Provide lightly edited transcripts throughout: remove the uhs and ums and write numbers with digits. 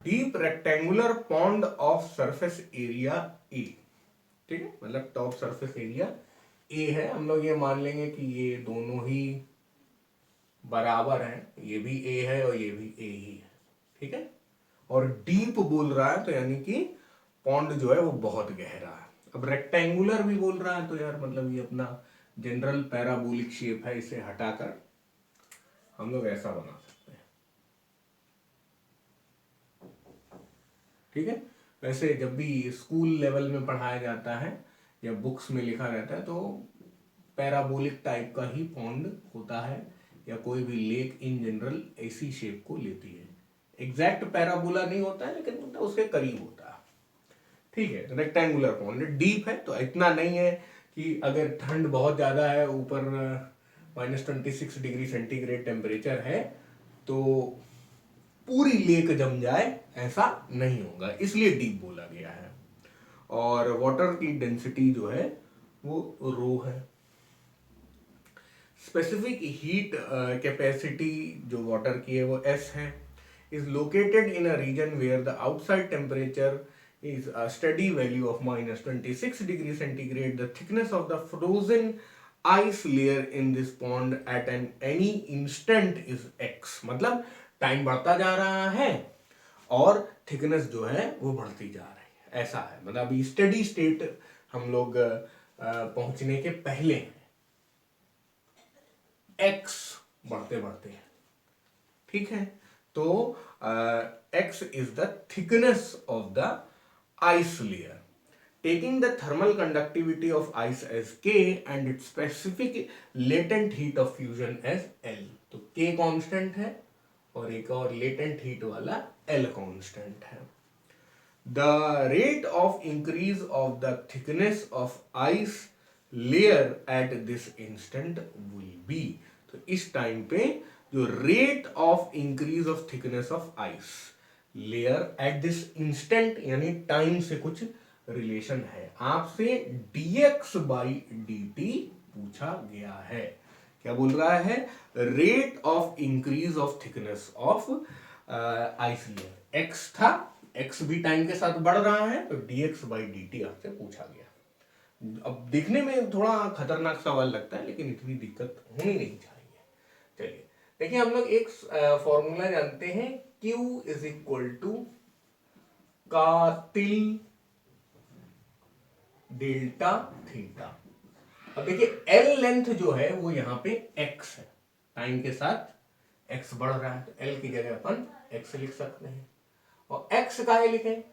Deep rectangular pond of surface area A, ठीक है, मतलब टॉप सरफेस एरिया ए है। हम लोग ये मान लेंगे कि ये दोनों ही बराबर हैं, ये भी ए है और ये भी ए ही है, ठीक है। और डीप बोल रहा है तो यानी कि पॉन्ड जो है वो बहुत गहरा है। अब रेक्टेंगुलर भी बोल रहा है तो यार मतलब ये अपना जनरल पैराबोलिक शेप है, इसे हटाकर हम लोग ऐसा बना सकते हैं, ठीक है। वैसे जब भी स्कूल लेवल में पढ़ाया जाता है या बुक्स में लिखा रहता है तो पैराबोलिक टाइप का ही पॉन्ड होता है, या कोई भी लेक इन जनरल ऐसी शेप को लेती है। एग्जैक्ट पैराबोला नहीं होता है लेकिन मतलब उसके करीब होता है, ठीक है। रेक्टेंगुलर पॉन्ड डीप है तो इतना नहीं है कि अगर ठंड बहुत ज़्यादा है, ऊपर -26 डिग्री सेंटीग्रेड टेम्परेचर है तो पूरी लेक जम जाए, ऐसा नहीं होगा, इसलिए डीप बोला गया है। और वाटर की डेंसिटी जो है वो रो है। स्पेसिफिक हीट कैपेसिटी जो वाटर की है वो एस है। Is located in a region where the outside temperature is a steady value of -26 degree centigrade. The thickness of the frozen ice layer in this pond at an any instant is x. मतलब time बढ़ता जा रहा है और thickness जो है वो बढ़ती जा रही है, ऐसा है। मतलब अभी स्टेडी स्टेट हम लोग पहुंचने के पहले हैं, एक्स बढ़ते बढ़ते हैं, ठीक है। तो x is the thickness of the ice layer, taking the thermal conductivity of ice as K and its specific latent heat of fusion as L. तो K कांस्टेंट है और एक और latent heat वाला L कांस्टेंट है। The rate of increase of the thickness of ice layer at this instant will be, तो इस time पे जो rate of increase of thickness of ice layer at this instant यानी time से कुछ relation है, आपसे dx बाई dt पूछा गया है। क्या बोल रहा है? Rate of increase of thickness of ice layer x था, x भी टाइम के साथ बढ़ रहा है तो dx बाई dt आपसे पूछा गया। अब देखने में थोड़ा खतरनाक सवाल लगता है लेकिन इतनी दिक्कत होनी नहीं चाहिए। चलिए देखिए, हम लोग एक फॉर्मूला जानते हैं, Q इज इक्वल टू कातिल डेल्टा थीटा। अब देखिए L लेंथ जो है वो यहाँ पे x है, टाइम के साथ x बढ़ रहा है तो L की जगह अपन x लिख सकते हैं। और x का है लिखें,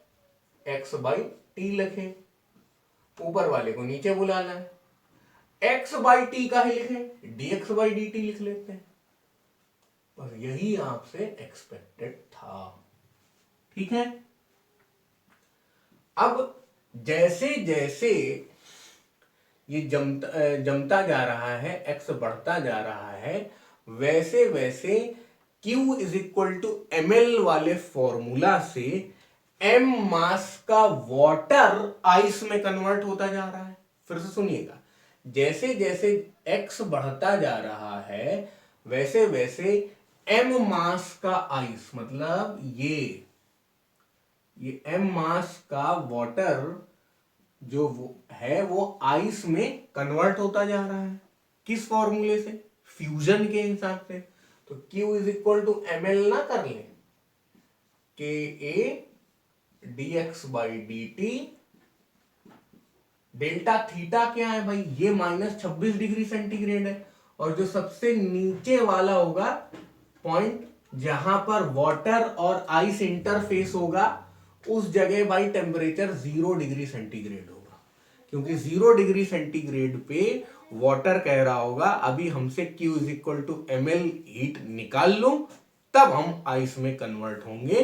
x बाई टी लिखें, ऊपर वाले को नीचे बुलाना है। x बाई टी का है लिखें, dx बाई dt लिख लेते हैं। बस यही आपसे एक्सपेक्टेड था, ठीक है। अब जैसे जैसे ये जमता जा रहा है, x बढ़ता जा रहा है, वैसे वैसे Q is equal to ml वाले फॉर्मूला से m मास का वाटर आइस में कन्वर्ट होता जा रहा है। फिर से सुनिएगा, जैसे जैसे x बढ़ता जा रहा है वैसे वैसे m मास का आइस, मतलब ये m मास का वाटर जो है वो आइस में कन्वर्ट होता जा रहा है। किस फॉर्मूले से? फ्यूजन के हिसाब से। तो Q is equal to ml ना कर लें, Ka dx by dt। Delta theta क्या है भाई? ये -26 डिग्री सेंटीग्रेड है, और जो सबसे नीचे वाला होगा पॉइंट जहां पर वाटर और आइस इंटरफेस होगा, उस जगह भाई टेम्परेचर 0 डिग्री सेंटीग्रेड होगा, क्योंकि 0 डिग्री सेंटीग्रेड पे वाटर कह रहा होगा अभी हमसे Q is equal to ml heat निकाल लो, तब हम आइस में कन्वर्ट होंगे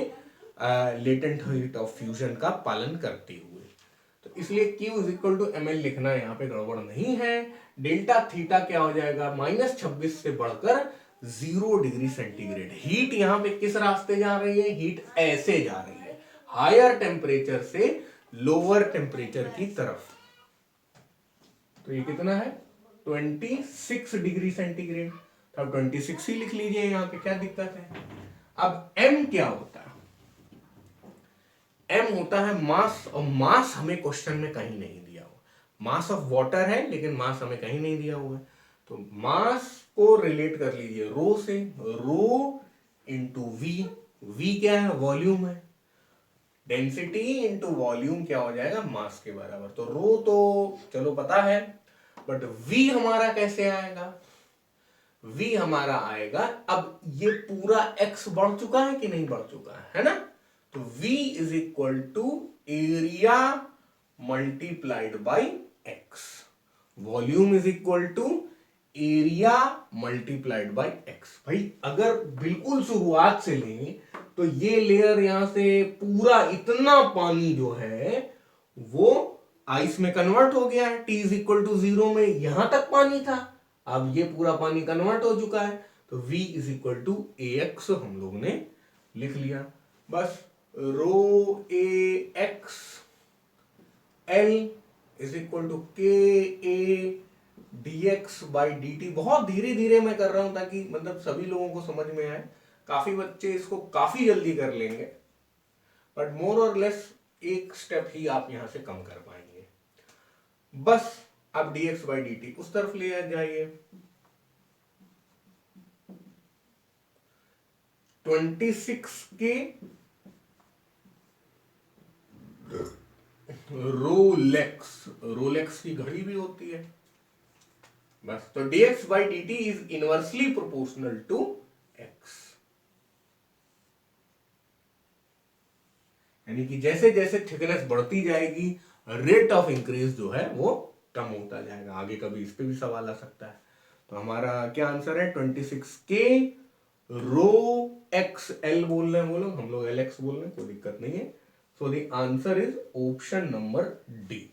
लेटेंट हीट ऑफ फ्यूजन का पालन करते हुए। तो इसलिए Q is equal to ml लिखना यहाँ पे गड़बड़ नहीं है। डेल्टा थीटा क्या हो जाएगा? -26 से बढ़कर 0 डिग्री सेंटीग्रेड। हीट यहाँ पे किस रास्ते जा रही है? हीट ऐसे जा रही है, हायर टेम्परेचर से लोअर टेम्परेचर की तरफ। तो ये कितना है? 26 डिग्री सेंटीग्रेड। तो अब 26 ही लिख लीजिए यहाँ पे, क्या दिक्कत है? अब m क्या होता है? m होता है मास, और मास हमें क्वेश्चन में कहीं नहीं दिया हुआ। मास ऑफ वाटर है लेकिन मास हमें कहीं नहीं दिया हुआ है, तो मास को रिलेट कर लीजिए रो से, रो इंटू वी, वी क्या है, वॉल्यूम है, डेंसिटी इंटू वॉल्यूम क्या हो जाएगा, मास के बराबर। तो रो तो चलो पता है, बट वी हमारा कैसे आएगा, वी हमारा आएगा, अब ये पूरा x बढ़ चुका है कि नहीं बढ़ चुका है ना, तो v is equal to area multiplied by x, volume is equal to area multiplied by x। भाई अगर बिल्कुल शुरुआत से लें तो ये लेयर यहां से पूरा इतना पानी जो है वो आइस में कन्वर्ट हो गया है, t इज इक्वल टू 0 में यहां तक पानी था, अब ये पूरा पानी कन्वर्ट हो चुका है, तो v is equal to A X हम लोग ने लिख लिया। बस rho A X L is equal to K A D X by D T. बहुत धीरे धीरे मैं कर रहा हूं ताकि मतलब सभी लोगों को समझ में आए, काफी बच्चे इसको काफी जल्दी कर लेंगे, बट मोर और लेस एक स्टेप ही आप यहां से कम कर पाएंगे। बस अब dx बाई डी टी उस तरफ ले जाइए, 26 के रोलेक्स, रोलेक्स की घड़ी भी होती है, बस तो dx by D t is inversely proportional to x, यानी कि जैसे जैसे थिकनेस बढ़ती जाएगी रेट ऑफ इंक्रीज जो है वो कम होता जाएगा। आगे कभी इस पे भी सवाल आ सकता है। तो हमारा क्या आंसर है, 26 के रो एक्स एल बोल रहे हैं वो लोग, हम लोग एल एक्स बोल रहे हैं, कोई दिक्कत नहीं है। So the answer is option number D.